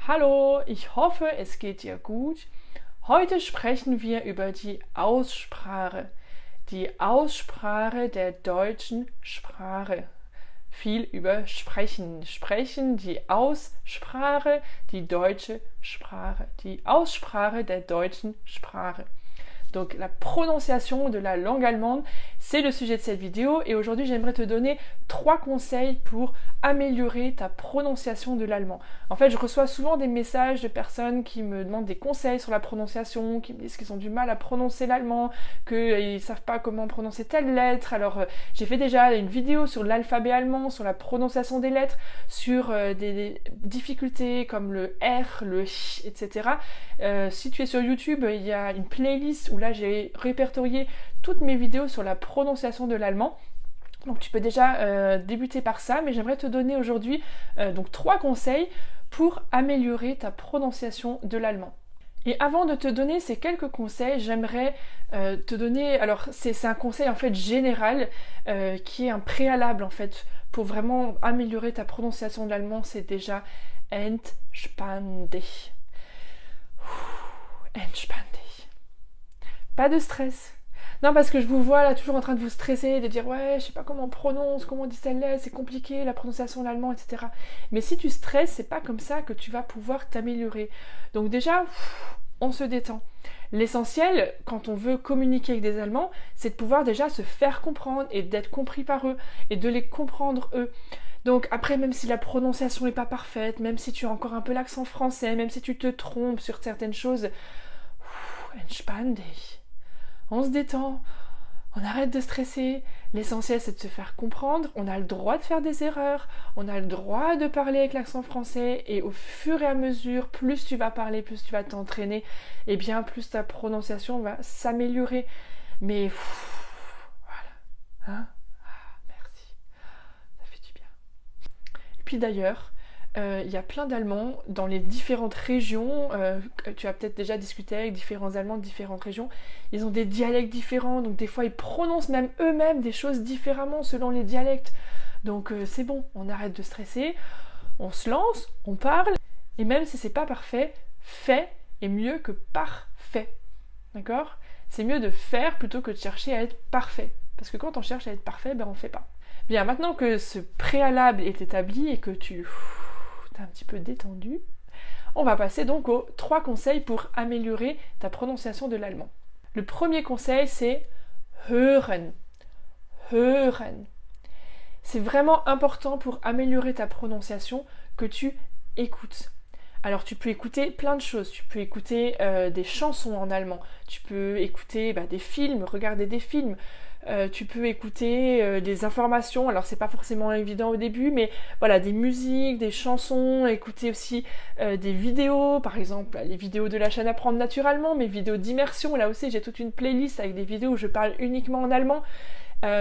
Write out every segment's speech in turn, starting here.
Hallo, ich hoffe, es geht dir gut. Heute sprechen wir über die Aussprache. Die Aussprache der deutschen Sprache. Viel über Sprechen. Sprechen, die Aussprache, die deutsche Sprache. Die Aussprache der deutschen Sprache. Donc la prononciation de la langue allemande, c'est le sujet de cette vidéo et aujourd'hui j'aimerais te donner 3 conseils pour améliorer ta prononciation de l'allemand. En fait, je reçois souvent des messages de personnes qui me demandent des conseils sur la prononciation, qui me disent qu'ils ont du mal à prononcer l'allemand, qu'ils ne savent pas comment prononcer telle lettre. Alors j'ai fait déjà une vidéo sur l'alphabet allemand, sur la prononciation des lettres, sur des difficultés comme le R, le H, etc. Si tu es sur YouTube, il y a une playlist où là j'ai répertorié toutes mes vidéos sur la prononciation de l'allemand. Donc tu peux déjà débuter par ça, mais j'aimerais te donner aujourd'hui donc 3 conseils pour améliorer ta prononciation de l'allemand. Et avant de te donner ces quelques conseils, j'aimerais te donner, alors c'est un conseil en fait général qui est un préalable en fait pour vraiment améliorer ta prononciation de l'allemand, c'est déjà entspann dich. Entspann dich. Pas de stress. Non, parce que je vous vois là toujours en train de vous stresser, de dire ouais, je sais pas comment on prononce, comment on dit telle lettre, c'est compliqué, la prononciation de l'allemand, etc. Mais si tu stresses, c'est pas comme ça que tu vas pouvoir t'améliorer. Donc déjà, on se détend. L'essentiel, quand on veut communiquer avec des Allemands, c'est de pouvoir déjà se faire comprendre et d'être compris par eux et de les comprendre eux. Donc après, même si la prononciation n'est pas parfaite, même si tu as encore un peu l'accent français, même si tu te trompes sur certaines choses, entspann dich. On se détend, on arrête de stresser. L'essentiel, c'est de se faire comprendre. On a le droit de faire des erreurs, on a le droit de parler avec l'accent français et au fur et à mesure, plus tu vas parler, plus tu vas t'entraîner, et bien plus ta prononciation va s'améliorer. Mais voilà, hein? Merci, ça fait du bien. Et puis d'ailleurs, il y a plein d'Allemands dans les différentes régions, tu as peut-être déjà discuté avec différents Allemands de différentes régions, ils ont des dialectes différents, donc des fois ils prononcent même eux-mêmes des choses différemment selon les dialectes. Donc c'est bon, on arrête de stresser, on se lance, on parle, et même si c'est pas parfait, fait est mieux que parfait. D'accord? C'est mieux de faire plutôt que de chercher à être parfait. Parce que quand on cherche à être parfait, ben on fait pas. Bien, maintenant que ce préalable est établi et que tu t'es un petit peu détendu, on va passer donc aux 3 conseils pour améliorer ta prononciation de l'allemand. Le premier conseil, c'est hören. Hören. C'est vraiment important pour améliorer ta prononciation que tu écoutes. Alors tu peux écouter plein de choses, tu peux écouter des chansons en allemand, tu peux écouter des films, regarder des films, tu peux écouter des informations, alors c'est pas forcément évident au début, mais voilà, des musiques, des chansons, écouter aussi des vidéos, par exemple les vidéos de la chaîne Apprendre Naturellement, mes vidéos d'immersion, là aussi j'ai toute une playlist avec des vidéos où je parle uniquement en allemand.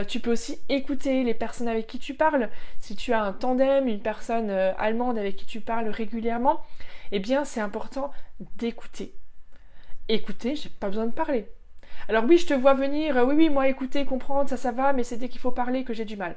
Tu peux aussi écouter les personnes avec qui tu parles. Si tu as un tandem, une personne allemande avec qui tu parles régulièrement, eh bien c'est important d'écouter. Écouter, j'ai pas besoin de parler. Alors oui, je te vois venir, oui, moi écouter, comprendre, ça va, mais c'est dès qu'il faut parler que j'ai du mal.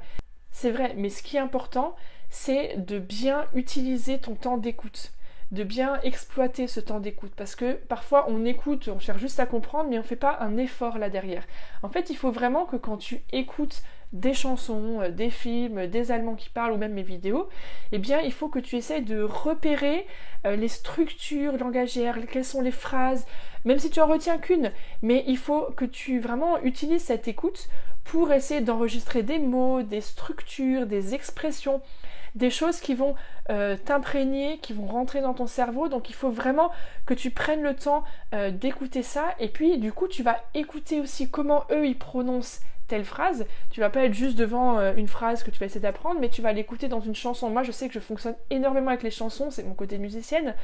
C'est vrai, mais ce qui est important, c'est de bien utiliser ton temps d'écoute, de bien exploiter ce temps d'écoute, parce que parfois on écoute, on cherche juste à comprendre, mais on ne fait pas un effort là derrière. En fait, il faut vraiment que quand tu écoutes des chansons, des films, des Allemands qui parlent ou même mes vidéos, eh bien il faut que tu essayes de repérer les structures langagières, quelles sont les phrases, même si tu en retiens qu'une, mais il faut que tu vraiment utilises cette écoute pour essayer d'enregistrer des mots, des structures, des expressions, des choses qui vont t'imprégner, qui vont rentrer dans ton cerveau. Donc il faut vraiment que tu prennes le temps d'écouter ça, et puis du coup tu vas écouter aussi comment eux ils prononcent telle phrase. Tu vas pas être juste devant une phrase que tu vas essayer d'apprendre, mais tu vas l'écouter dans une chanson. Moi je sais que je fonctionne énormément avec les chansons, c'est mon côté musicienne,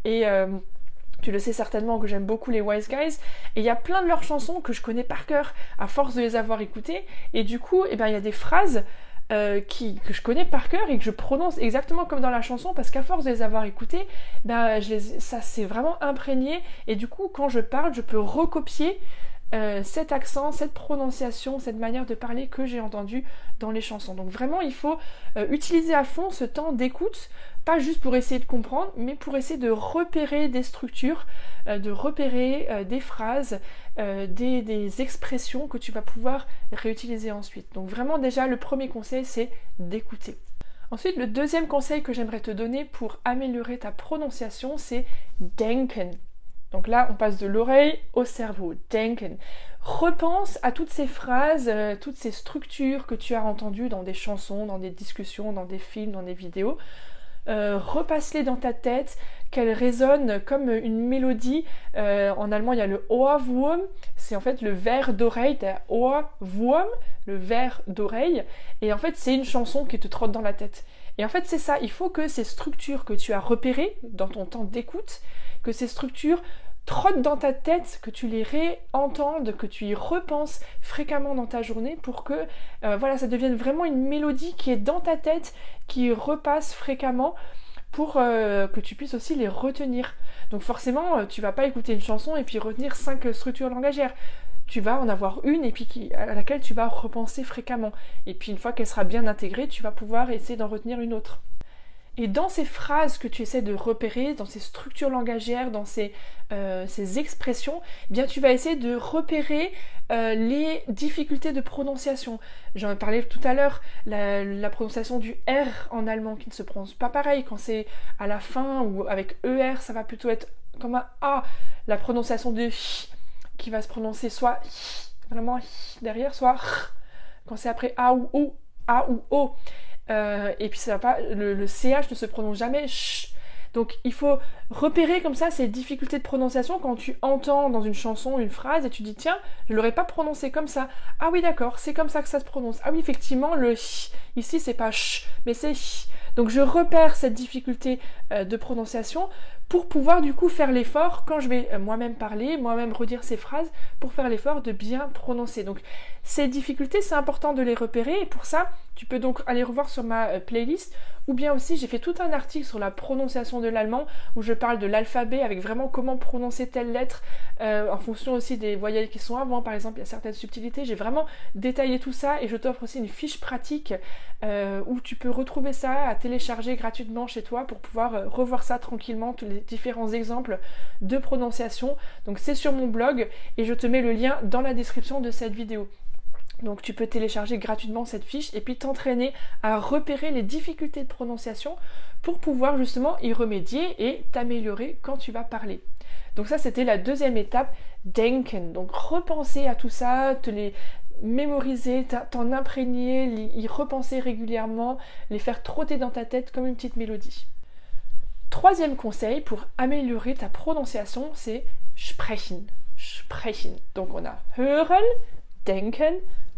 et tu le sais certainement que j'aime beaucoup les Wise Guys, et il y a plein de leurs chansons que je connais par cœur à force de les avoir écoutées, et du coup il y a des phrases que je connais par cœur et que je prononce exactement comme dans la chanson, parce qu'à force de les avoir écoutées, ça s'est vraiment imprégné, et du coup quand je parle je peux recopier cet accent, cette prononciation, cette manière de parler que j'ai entendu dans les chansons. Donc vraiment il faut utiliser à fond ce temps d'écoute pas juste pour essayer de comprendre, mais pour essayer de repérer des structures, de repérer des phrases, des expressions que tu vas pouvoir réutiliser ensuite. Donc vraiment déjà, le premier conseil, c'est d'écouter. Ensuite, le deuxième conseil que j'aimerais te donner pour améliorer ta prononciation, c'est denken. Donc là, on passe de l'oreille au cerveau. Denken. Repense à toutes ces phrases, toutes ces structures que tu as entendues dans des chansons, dans des discussions, dans des films, dans des vidéos. Repasse-les dans ta tête, qu'elles résonnent comme une mélodie. En allemand, il y a le Ohrwurm, c'est en fait le ver d'oreille, t'as Ohrwurm, le ver d'oreille, et en fait c'est une chanson qui te trotte dans la tête. Et en fait c'est ça, il faut que ces structures que tu as repérées dans ton temps d'écoute, que ces structures trottent dans ta tête, que tu les réentendes, que tu y repenses fréquemment dans ta journée pour que ça devienne vraiment une mélodie qui est dans ta tête, qui repasse fréquemment pour que tu puisses aussi les retenir. Donc forcément, tu vas pas écouter une chanson et puis retenir 5 structures langagières. Tu vas en avoir une et puis à laquelle tu vas repenser fréquemment. Et puis une fois qu'elle sera bien intégrée, tu vas pouvoir essayer d'en retenir une autre. Et dans ces phrases que tu essaies de repérer, dans ces structures langagières, dans ces expressions, eh bien tu vas essayer de repérer les difficultés de prononciation. J'en ai parlé tout à l'heure, la prononciation du R en allemand qui ne se prononce pas pareil. Quand c'est à la fin ou avec ER, ça va plutôt être comme un A. La prononciation de H qui va se prononcer soit vraiment derrière, soit quand c'est après A ou O. A ou O. Et puis ça va pas, le CH ne se prononce jamais ch. Donc il faut repérer comme ça ces difficultés de prononciation quand tu entends dans une chanson une phrase et tu dis tiens, je l'aurais pas prononcé comme ça. Ah oui d'accord, c'est comme ça que ça se prononce. Ah oui effectivement le ch ici c'est pas ch mais c'est ch. Donc je repère cette difficulté de prononciation pour pouvoir du coup faire l'effort quand je vais moi-même parler, moi-même redire ces phrases pour faire l'effort de bien prononcer. Donc ces difficultés c'est important de les repérer et pour ça tu peux donc aller revoir sur ma playlist ou bien aussi j'ai fait tout un article sur la prononciation de l'allemand où je parle de l'alphabet avec vraiment comment prononcer telle lettre en fonction aussi des voyelles qui sont avant. Par exemple, il y a certaines subtilités. J'ai vraiment détaillé tout ça et je t'offre aussi une fiche pratique où tu peux retrouver ça à télécharger gratuitement chez toi pour pouvoir revoir ça tranquillement, tous les différents exemples de prononciation. Donc c'est sur mon blog et je te mets le lien dans la description de cette vidéo. Donc tu peux télécharger gratuitement cette fiche et puis t'entraîner à repérer les difficultés de prononciation pour pouvoir justement y remédier et t'améliorer quand tu vas parler. Donc ça c'était la deuxième étape, denken. Donc repenser à tout ça, te les mémoriser, t'en imprégner, y repenser régulièrement, les faire trotter dans ta tête comme une petite mélodie. Troisième conseil pour améliorer ta prononciation, c'est sprechen. Sprechen. Donc on a hören, denken,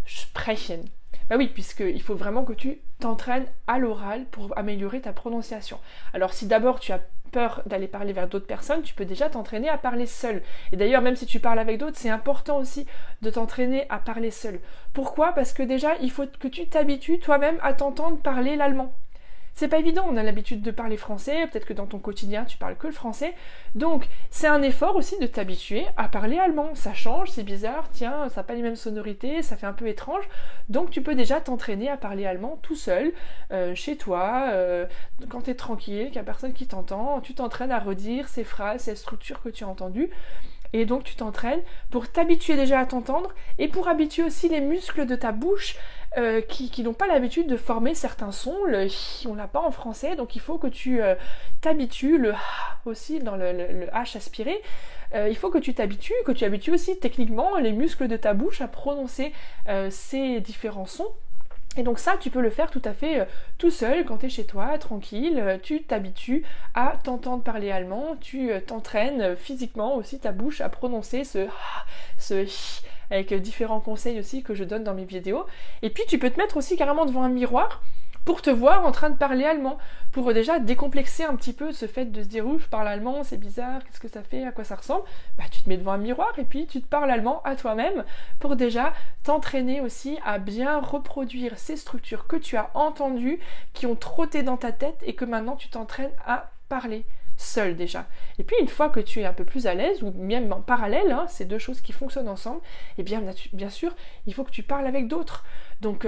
sprechen. Bah oui, puisqu'il faut vraiment que tu t'entraînes à l'oral pour améliorer ta prononciation. Alors si d'abord tu as peur d'aller parler vers d'autres personnes, tu peux déjà t'entraîner à parler seul. Et d'ailleurs, même si tu parles avec d'autres, c'est important aussi de t'entraîner à parler seul. Pourquoi ? Parce que déjà, il faut que tu t'habitues toi-même à t'entendre parler l'allemand. C'est pas évident, on a l'habitude de parler français, peut-être que dans ton quotidien tu parles que le français, donc c'est un effort aussi de t'habituer à parler allemand, ça change, c'est bizarre, tiens, ça n'a pas les mêmes sonorités, ça fait un peu étrange, donc tu peux déjà t'entraîner à parler allemand tout seul, chez toi, quand tu es tranquille, qu'il n'y a personne qui t'entend, tu t'entraînes à redire ces phrases, ces structures que tu as entendues, et donc tu t'entraînes pour t'habituer déjà à t'entendre et pour habituer aussi les muscles de ta bouche qui n'ont pas l'habitude de former certains sons. Le hi, on l'a pas en français, donc il faut que tu t'habitues, le ha aussi dans le H aspiré. Il faut que tu t'habitues, que tu habitues aussi techniquement les muscles de ta bouche à prononcer ces différents sons. Et donc ça, tu peux le faire tout à fait tout seul, quand tu es chez toi, tranquille, tu t'habitues à t'entendre parler allemand, tu t'entraînes physiquement aussi ta bouche à prononcer ce hi, avec différents conseils aussi que je donne dans mes vidéos. Et puis tu peux te mettre aussi carrément devant un miroir pour te voir en train de parler allemand, pour déjà décomplexer un petit peu ce fait de se dire « Ouh, je parle allemand, c'est bizarre, qu'est-ce que ça fait, à quoi ça ressemble ?» Bah tu te mets devant un miroir et puis tu te parles allemand à toi-même pour déjà t'entraîner aussi à bien reproduire ces structures que tu as entendues, qui ont trotté dans ta tête et que maintenant tu t'entraînes à parler seul déjà. Et puis une fois que tu es un peu plus à l'aise, ou même en parallèle, hein, ces deux choses qui fonctionnent ensemble, et bien sûr, il faut que tu parles avec d'autres. Donc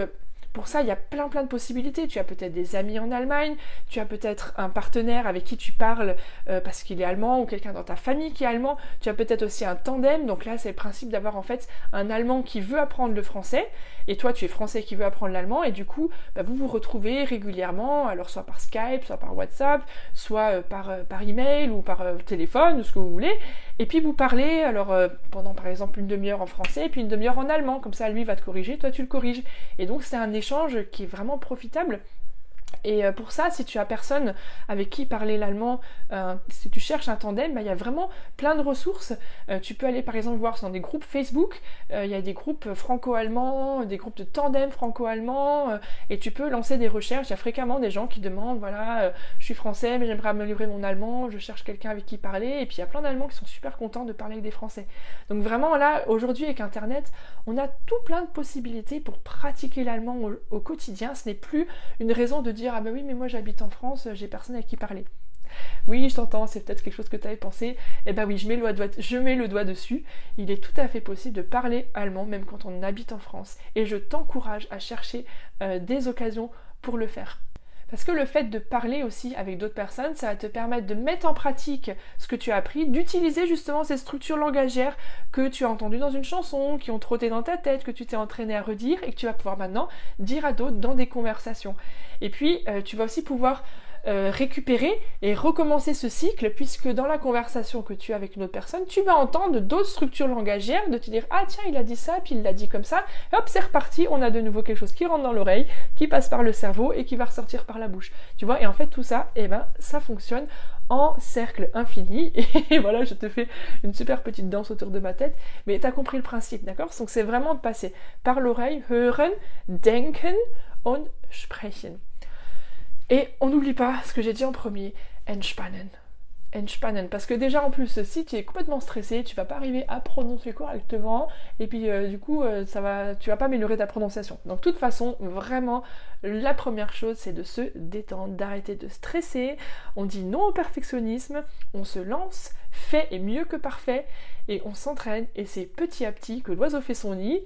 Pour ça, il y a plein de possibilités. Tu as peut-être des amis en Allemagne, tu as peut-être un partenaire avec qui tu parles parce qu'il est allemand, ou quelqu'un dans ta famille qui est allemand. Tu as peut-être aussi un tandem. Donc là, c'est le principe d'avoir en fait un Allemand qui veut apprendre le français, et toi, tu es français qui veut apprendre l'allemand, et du coup, vous vous retrouvez régulièrement, alors soit par Skype, soit par WhatsApp, soit par email, ou par téléphone, ou ce que vous voulez, et puis vous parlez, alors pendant par exemple une demi-heure en français, et puis une demi-heure en allemand, comme ça lui va te corriger, toi tu le corriges. Et donc c'est un échange qui est vraiment profitable. Et pour ça, si tu as personne avec qui parler l'allemand, si tu cherches un tandem, il y a vraiment plein de ressources. Tu peux aller par exemple voir dans des groupes Facebook, il y a des groupes franco-allemands, des groupes de tandem franco-allemands, et tu peux lancer des recherches. Il y a fréquemment des gens qui demandent, voilà, je suis français mais j'aimerais améliorer mon allemand, je cherche quelqu'un avec qui parler, et puis il y a plein d'Allemands qui sont super contents de parler avec des Français. Donc vraiment là, aujourd'hui avec Internet, on a tout plein de possibilités pour pratiquer l'allemand au quotidien. Ce n'est plus une raison de dire ah ben oui mais moi j'habite en France, j'ai personne avec qui parler. Oui, je t'entends, c'est peut-être quelque chose que tu avais pensé. Eh ben oui, je mets le doigt dessus. Il est tout à fait possible de parler allemand même quand on habite en France. Et je t'encourage à chercher des occasions pour le faire. Parce que le fait de parler aussi avec d'autres personnes, ça va te permettre de mettre en pratique ce que tu as appris, d'utiliser justement ces structures langagières que tu as entendues dans une chanson, qui ont trotté dans ta tête, que tu t'es entraîné à redire et que tu vas pouvoir maintenant dire à d'autres dans des conversations. Et puis, tu vas aussi pouvoir récupérer et recommencer ce cycle, puisque dans la conversation que tu as avec une autre personne, tu vas entendre d'autres structures langagières, de te dire ah tiens il a dit ça, puis il l'a dit comme ça, et hop c'est reparti, on a de nouveau quelque chose qui rentre dans l'oreille, qui passe par le cerveau et qui va ressortir par la bouche. Tu vois, et en fait tout ça, ça fonctionne en cercle infini, et voilà, je te fais une super petite danse autour de ma tête, mais tu as compris le principe, d'accord? Donc c'est vraiment de passer par l'oreille, hören, denken und sprechen. Et on n'oublie pas ce que j'ai dit en premier, entspannen. Entspannen, parce que déjà en plus, si tu es complètement stressé, tu vas pas arriver à prononcer correctement, et puis du coup, tu vas pas améliorer ta prononciation. Donc de toute façon, vraiment, la première chose, c'est de se détendre, d'arrêter de stresser. On dit non au perfectionnisme, on se lance, fait est mieux que parfait, et on s'entraîne, et c'est petit à petit que l'oiseau fait son nid,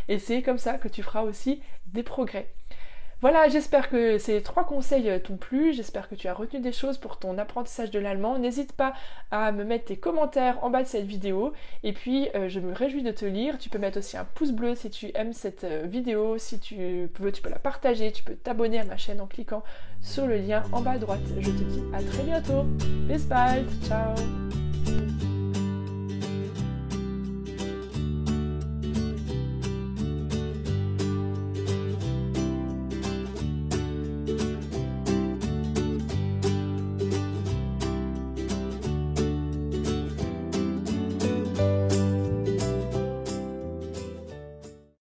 et c'est comme ça que tu feras aussi des progrès. Voilà, j'espère que ces 3 conseils t'ont plu, j'espère que tu as retenu des choses pour ton apprentissage de l'allemand. N'hésite pas à me mettre tes commentaires en bas de cette vidéo, et puis je me réjouis de te lire. Tu peux mettre aussi un pouce bleu si tu aimes cette vidéo, si tu veux, tu peux la partager, tu peux t'abonner à ma chaîne en cliquant sur le lien en bas à droite. Je te dis à très bientôt, bis bald, ciao.